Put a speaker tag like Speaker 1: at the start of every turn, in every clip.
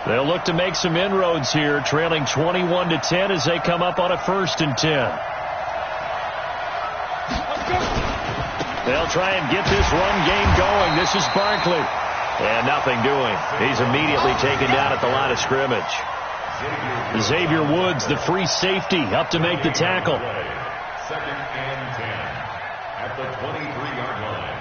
Speaker 1: They'll look to make some inroads here, trailing 21-10 as they come up on a 1st and 10. They'll try and get this run game going. This is Barkley. And nothing doing. He's immediately taken down at the line of scrimmage. Xavier Woods, the free safety, up to make the tackle.
Speaker 2: 2nd and 10 at the 23-yard line.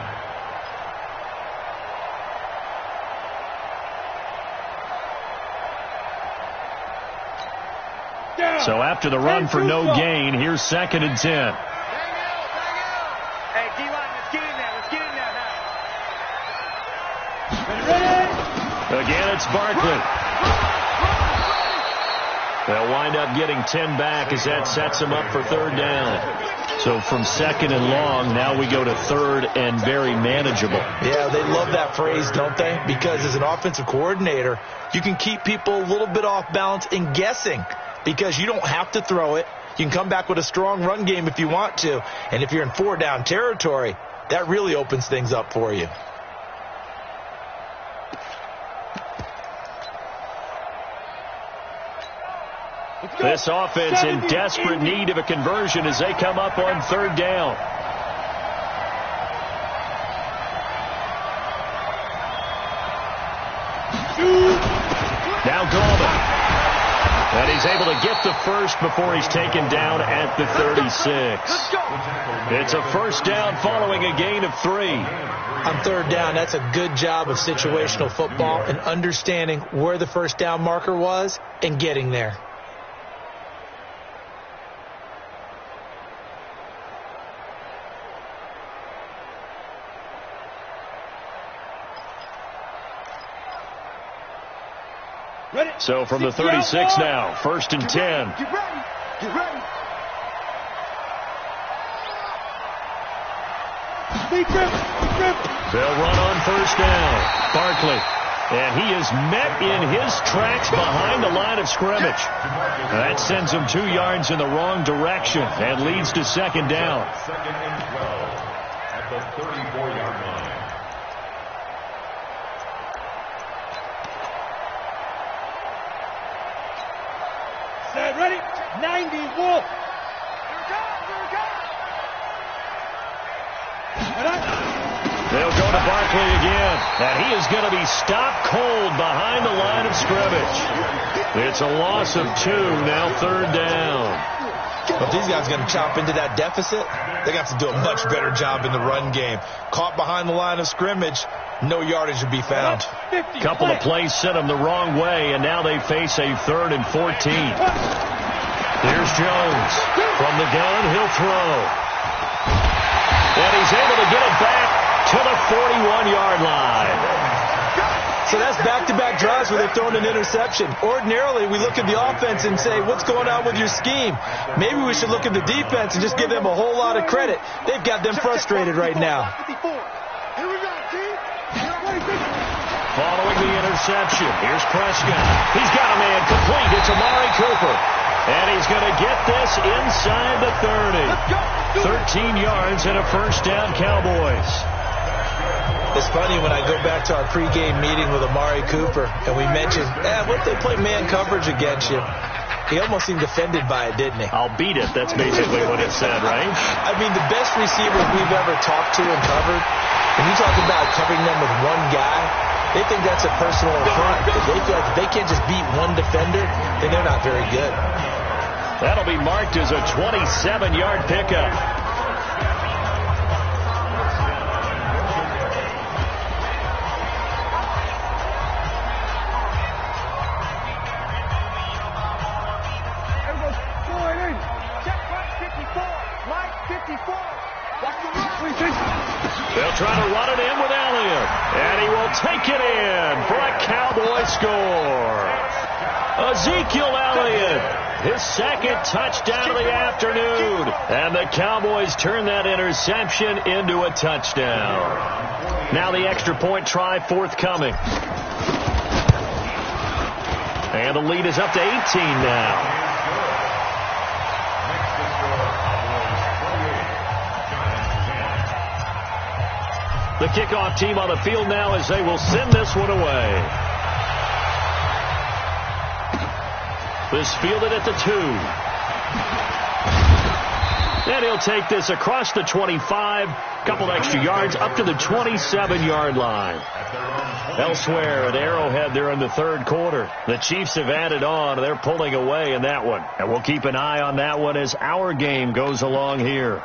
Speaker 1: So after the run for no gain, here's 2nd and 10.
Speaker 3: Hey, D-line, let's get in there. Let's get in there now.
Speaker 1: Again, it's Barkley. They'll wind up getting 10 back as that sets them up for 3rd down. So from 2nd and long, now we go to 3rd and very manageable.
Speaker 4: Yeah, they love that phrase, don't they? Because as an offensive coordinator, you can keep people a little bit off balance and guessing. Because you don't have to throw it. You can come back with a strong run game if you want to. And if you're in 4-down territory, that really opens things up for you.
Speaker 1: This offense in desperate need of a conversion as they come up on 3rd down. Now Gallman. And he's able to get the first before he's taken down at the 36. It's a 1st down following a gain of 3.
Speaker 4: On 3rd down, that's a good job of situational football and understanding where the 1st down marker was and getting there.
Speaker 1: So from the 36 now, 1st and 10.
Speaker 3: Get ready. Get ready.
Speaker 1: They'll run on 1st down. Barkley. And he is met in his tracks behind the line of scrimmage. That sends him 2 yards in the wrong direction and leads to 2nd down.
Speaker 2: 2nd and 12 at the 34-yard line.
Speaker 3: Ready? 90, Wolf.
Speaker 1: They'll go to Barkley again. And he is going to be stopped cold behind the line of scrimmage. It's a loss of 2, now 3rd down.
Speaker 4: If these guys are going to chop into that deficit, they got to do a much better job in the run game. Caught behind the line of scrimmage, no yardage to be found.
Speaker 1: Couple of plays sent them the wrong way, and now they face a 3rd and 14. Here's Jones. From the gun, he'll throw. And he's able to get it back to the 41-yard line.
Speaker 4: So that's back-to-back drives where they've thrown an interception. Ordinarily, we look at the offense and say, what's going on with your scheme? Maybe we should look at the defense and just give them a whole lot of credit. They've got them frustrated right now.
Speaker 1: Following the interception, here's Prescott. He's got a man complete. It's Amari Cooper. And he's going to get this inside the 30. 13 yards and a 1st down, Cowboys.
Speaker 4: It's funny when I go back to our pregame meeting with Amari Cooper and we mentioned, what if they play man coverage against you? He almost seemed offended by it, didn't he?
Speaker 1: I'll beat it. That's basically what it said, right?
Speaker 4: I mean, the best receivers we've ever talked to and covered, when you talk about covering them with one guy, they think that's a personal affront. They feel like if they can't just beat one defender, then they're not very good.
Speaker 1: That'll be marked as a 27-yard pickup. They'll try to run it in with Elliott. And he will take it in for a Cowboy score. Ezekiel Elliott, his 2nd touchdown of the afternoon. And the Cowboys turn that interception into a touchdown. Now the extra point try forthcoming. And the lead is up to 18 now. The kickoff team on the field now as they will send this one away. This fielded at the 2. And he'll take this across the 25, couple extra yards up to the 27-yard line. Elsewhere at Arrowhead, they're in the third quarter. The Chiefs have added on. They're pulling away in that one. And we'll keep an eye on that one as our game goes along here.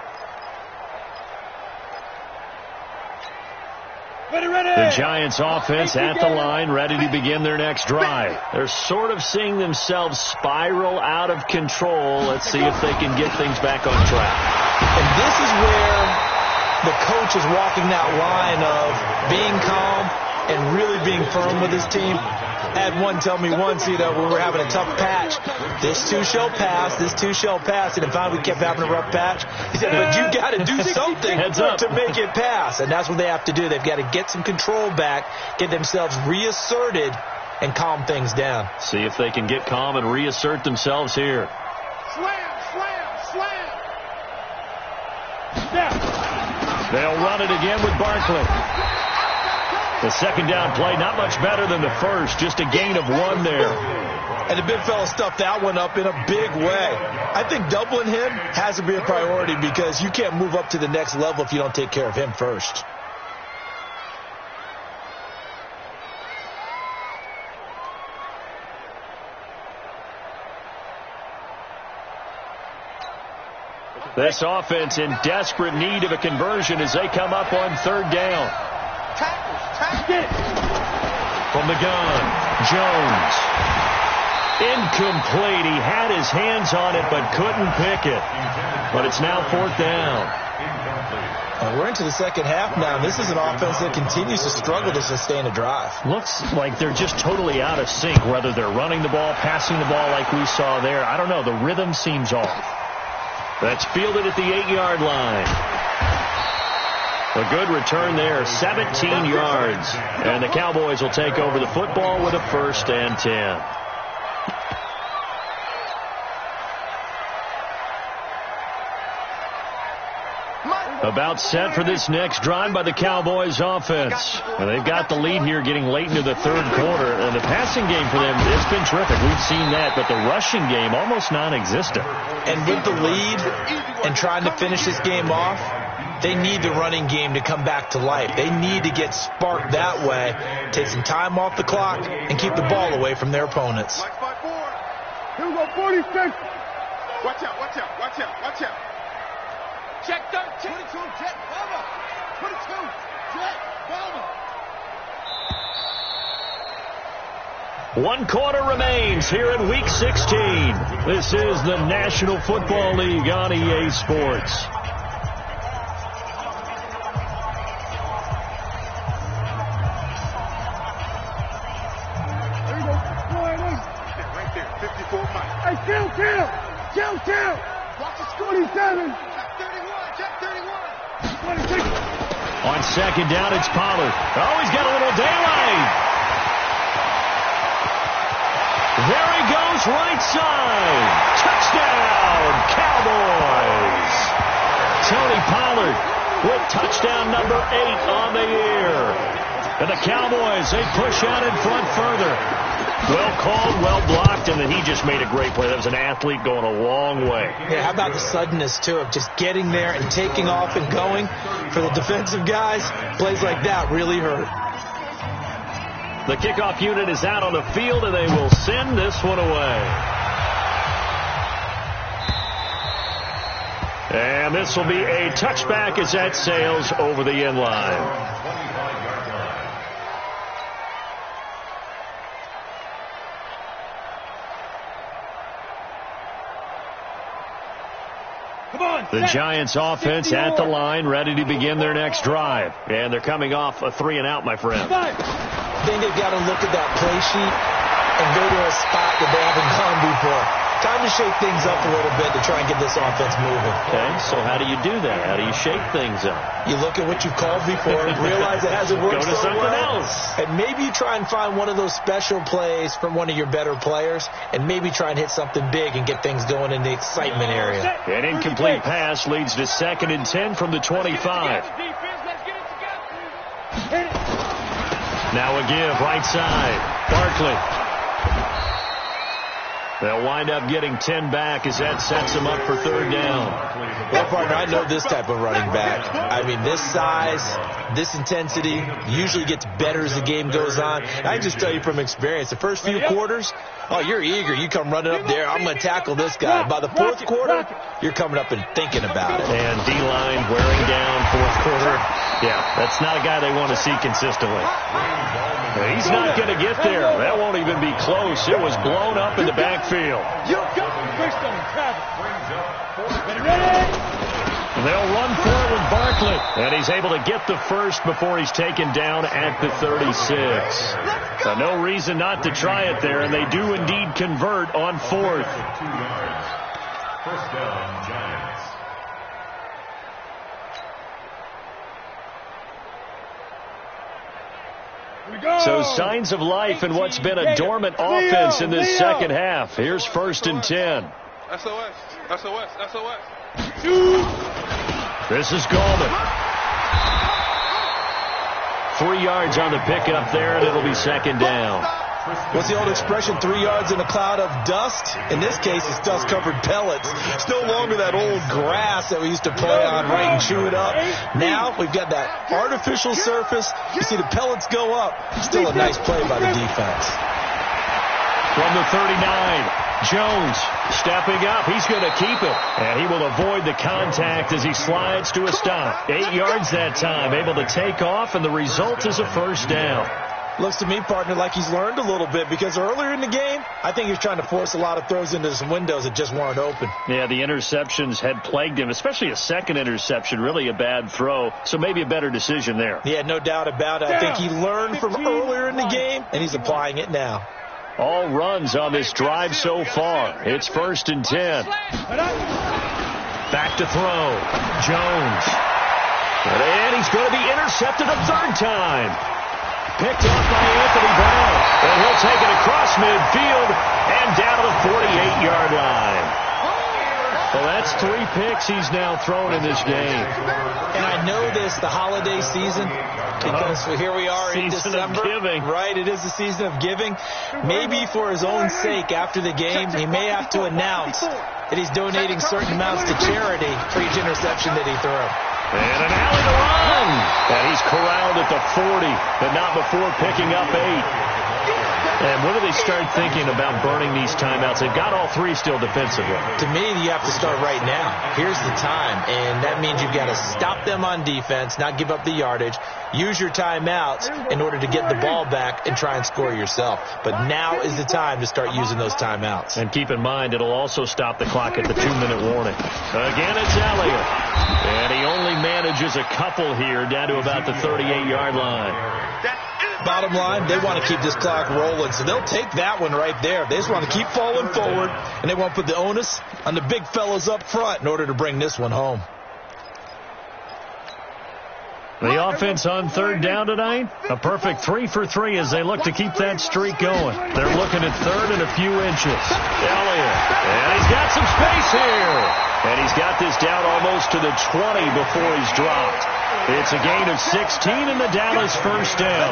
Speaker 1: The Giants offense at the line, ready to begin their next drive. They're sort of seeing themselves spiral out of control. Let's see if they can get things back on track.
Speaker 4: And this is where the coach is walking that line of being calm and really being firm with his team. I had one tell me once, when we were having a tough patch, this too shall pass, this too shall pass. And finally we kept having a rough patch. He said, but you got to do something to make it pass. And that's what they have to do. They've got to get some control back, get themselves reasserted, and calm things down.
Speaker 1: See if they can get calm and reassert themselves here.
Speaker 3: Slam, slam, slam.
Speaker 1: They'll run it again with Barkley. The second down play, not much better than the first, just a gain of 1 there.
Speaker 4: And the big fella stuffed that one up in a big way. I think doubling him has to be a priority because you can't move up to the next level if you don't take care of him first.
Speaker 1: This offense in desperate need of a conversion as they come up on third down. From the gun, Jones. Incomplete. He had his hands on it but couldn't pick it. But it's now fourth down.
Speaker 4: We're into the second half now. This is an offense that continues to struggle to sustain a drive.
Speaker 1: Looks like they're just totally out of sync, whether they're running the ball, passing the ball like we saw there. I don't know. The rhythm seems off. That's fielded at the 8-yard line. A good return there, 17 yards. And the Cowboys will take over the football with a 1st and 10. About set for this next drive by the Cowboys offense. And they've got the lead here getting late into the third quarter. And the passing game for them, it's been terrific. We've seen that, but the rushing game almost non-existent.
Speaker 4: And with the lead and trying to finish this game off, they need the running game to come back to life. They need to get sparked that way, take some time off the clock, and keep the ball away from their opponents.
Speaker 3: Here we go, 46. Watch out, watch out, watch out, watch out. Check 13. 22, check, Bama. 22, check, Bama.
Speaker 1: 1 quarter remains here in Week 16. This is the National Football League on EA Sports.
Speaker 3: There you go. Right there, 54 Mike. Hey, kill. Watch the 27. Check 31. 26.
Speaker 1: On second down, it's Pollard. Oh, he's got a little daylight. There he goes, right side. Touchdown, Cowboys. Tony Pollard with touchdown number 8 on the year. And the Cowboys, they push out in front further. Well called, well blocked, and then he just made a great play. That was an athlete going a long way.
Speaker 4: Yeah, how about the suddenness, too, of just getting there and taking off and going? For the defensive guys, plays like that really hurt.
Speaker 1: The kickoff unit is out on the field, and they will send this one away. And this will be a touchback as that sails over the end line. The Giants offense at the line, ready to begin their next drive. And they're coming off a 3-and-out, my friend.
Speaker 4: I think they've got to look at that play sheet and go to a spot that they haven't gone before. Time to shake things up a little bit to try and get this offense moving.
Speaker 1: Okay, so how do you do that? How do you shake things up?
Speaker 4: You look at what you've called before, realize it hasn't worked
Speaker 1: so well. Go to something else.
Speaker 4: And maybe you try and find one of those special plays from one of your better players, and maybe try and hit something big and get things going in the excitement area.
Speaker 1: An incomplete pass leads to 2nd and 10 from the 25. Now a give, right side. Barkley. They'll wind up getting 10 back as that sets them up for third down.
Speaker 4: Well, partner, I know this type of running back. I mean, this size, this intensity usually gets better as the game goes on. I can just tell you from experience, the first few quarters, oh, you're eager. You come running up there, I'm going to tackle this guy. By the fourth quarter, you're coming up and thinking about it.
Speaker 1: And D-line wearing down fourth quarter. Yeah, that's not a guy they want to see consistently. He's not going to get there. That won't even be close. It was blown up in the backfield. They'll run for it with Barkley. And he's able to get the first before he's taken down at the 36. So no reason not to try it there, and they do indeed convert on fourth.
Speaker 2: 2 yards. First down, Giants.
Speaker 1: So signs of life in what's been a dormant offense in this second half. Here's 1st and 10.
Speaker 3: SOS, SOS, SOS.
Speaker 1: This is Goldman. 3 yards on the pickup there, and it'll be second down.
Speaker 4: What's the old expression, 3 yards in a cloud of dust? In this case, it's dust-covered pellets. It's no longer that old grass that we used to play on, right, and chew it up. Now we've got that artificial surface. You see the pellets go up. Still a nice play by the defense.
Speaker 1: From the 39, Jones stepping up. He's going to keep it, and he will avoid the contact as he slides to a stop. 8 yards that time, able to take off, and the result is a first down.
Speaker 4: Looks to me, partner, like he's learned a little bit, because earlier in the game, I think he was trying to force a lot of throws into some windows that just weren't open.
Speaker 1: Yeah, the interceptions had plagued him, especially a second interception, really a bad throw, so maybe a better decision there.
Speaker 4: Yeah, no doubt about it. I think he learned from earlier in the game, and he's applying it now.
Speaker 1: All runs on this drive so far. It's 1st and 10. Back to throw. Jones. And he's going to be intercepted a third time. Picked off by Anthony Brown. And he'll take it across midfield and down to the 48-yard line. Well, that's 3 picks he's now thrown in this game.
Speaker 4: And I know this, the holiday season, because here we are in December.
Speaker 1: Season of giving.
Speaker 4: Right, it is the season of giving. Maybe for his own sake, after the game, he may have to announce that he's donating certain amounts to charity for each interception that he threw.
Speaker 1: And an alley to run. And he's corralled at the 40, but not before picking up 8. And when do they start thinking about burning these timeouts? They've got all 3 still defensively.
Speaker 4: To me, you have to start right now. Here's the time, and that means you've got to stop them on defense, not give up the yardage, use your timeouts in order to get the ball back and try and score yourself. But now is the time to start using those timeouts.
Speaker 1: And keep in mind, it'll also stop the clock at the 2-minute warning. Again, it's Elliott. And he only manages a couple here down to about the 38-yard line.
Speaker 4: Bottom line, they want to keep this clock rolling, so they'll take that one right there. They just want to keep falling forward, and they want to put the onus on the big fellas up front in order to bring this one home.
Speaker 1: The offense on third down tonight, a perfect 3 for 3 as they look to keep that streak going. They're looking at third and a few inches. Elliott, and he's got some space here. And he's got this down almost to the 20 before he's dropped. It's a gain of 16 and the Dallas first down.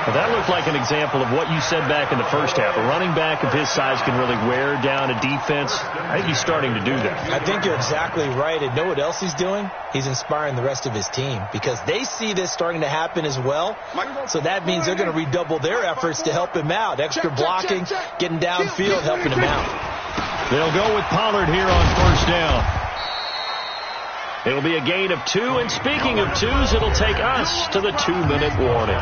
Speaker 1: Well, that looked like an example of what you said back in the first half. A running back of his size can really wear down a defense. I think he's starting to do that.
Speaker 4: I think you're exactly right. And know what else he's doing? He's inspiring the rest of his team because they see this starting to happen as well. So that means they're going to redouble their efforts to help him out. Extra blocking, getting downfield, helping him out.
Speaker 1: They'll go with Pollard here on first down. It'll be a gain of 2, and speaking of 2s, it'll take us to the 2-minute warning.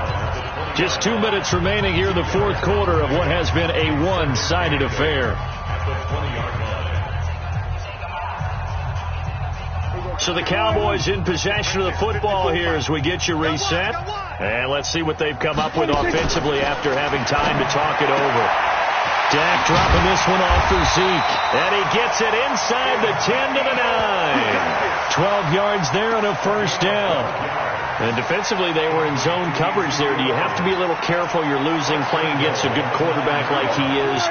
Speaker 1: Just 2 minutes remaining here in the fourth quarter of what has been a one-sided affair. So the Cowboys in possession of the football here as we get you reset. And let's see what they've come up with offensively after having time to talk it over. Dak dropping this one off for Zeke. And he gets it inside the 10 to the 9. 12 yards there and a first down. And defensively, they were in zone coverage there. Do you have to be a little careful? You're losing, playing against a good quarterback like he is,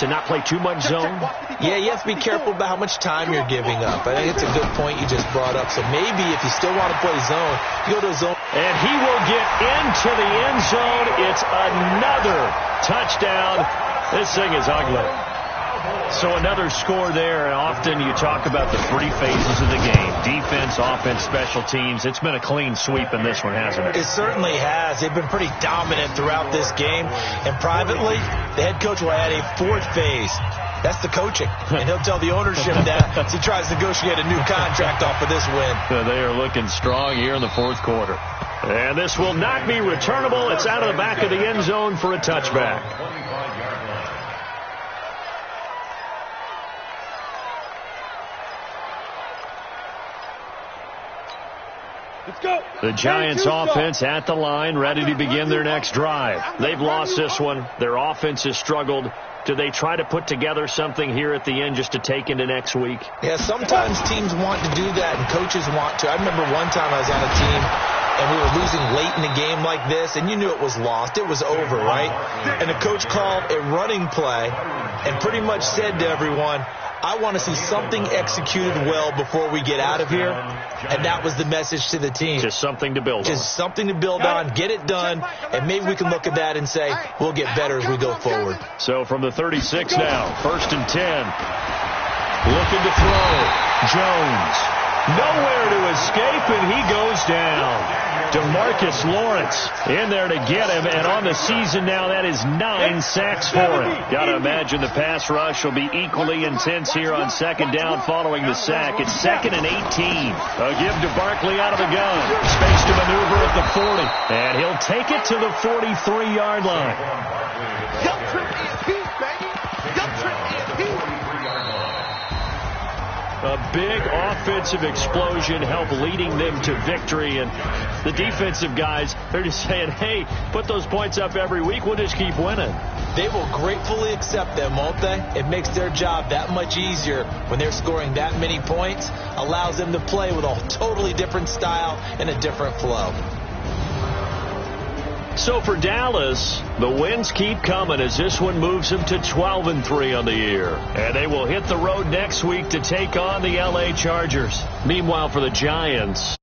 Speaker 1: to not play too much zone?
Speaker 4: Yeah, you have to be careful about how much time you're giving up. I think it's a good point you just brought up. So maybe if you still want to play zone, you go to zone.
Speaker 1: And he will get into the end zone. It's another touchdown. This thing is ugly. So another score there, and often you talk about the three phases of the game: defense, offense, special teams. It's been a clean sweep in this one, hasn't it?
Speaker 4: It certainly has. They've been pretty dominant throughout this game. And privately, the head coach will add a fourth phase. That's the coaching. And he'll tell the ownership that as he tries to negotiate a new contract off of this win.
Speaker 1: They are looking strong here in the fourth quarter. And this will not be returnable. It's out of the back of the end zone for a touchback.
Speaker 3: Let's go.
Speaker 1: The Giants offense at the line, ready to begin their next drive. They've lost this one. Their offense has struggled. Do they try to put together something here at the end just to take into next week?
Speaker 4: Yeah, sometimes teams want to do that and coaches want to. I remember one time I was on a team and we were losing late in the game like this, and you knew it was lost. It was over, right? And the coach called a running play and pretty much said to everyone, I want to see something executed well before we get out of here. And that was the message to the team.
Speaker 1: Just something to build on.
Speaker 4: Just something to build on, get it done, and maybe we can look at that and say, we'll get better as we go forward.
Speaker 1: So from the 36 now, 1st and 10. Looking to throw. Jones. Nowhere to escape, and he goes down. DeMarcus Lawrence in there to get him, and on the season now, that is 9 sacks for him. Got to imagine the pass rush will be equally intense here on second down following the sack. It's 2nd and 18. A give to Barkley out of the gun. Space to maneuver at the 40, and he'll take it to the 43-yard line.
Speaker 3: Young Trip EMP, baby. Young Trip EMP.
Speaker 1: A big offensive explosion helped leading them to victory. And the defensive guys, they're just saying, hey, put those points up every week. We'll just keep winning.
Speaker 4: They will gratefully accept them, won't they? It makes their job that much easier when they're scoring that many points. Allows them to play with a totally different style and a different flow.
Speaker 1: So for Dallas, the wins keep coming as this one moves them to 12-3 on the year. And they will hit the road next week to take on the LA Chargers. Meanwhile, for the Giants,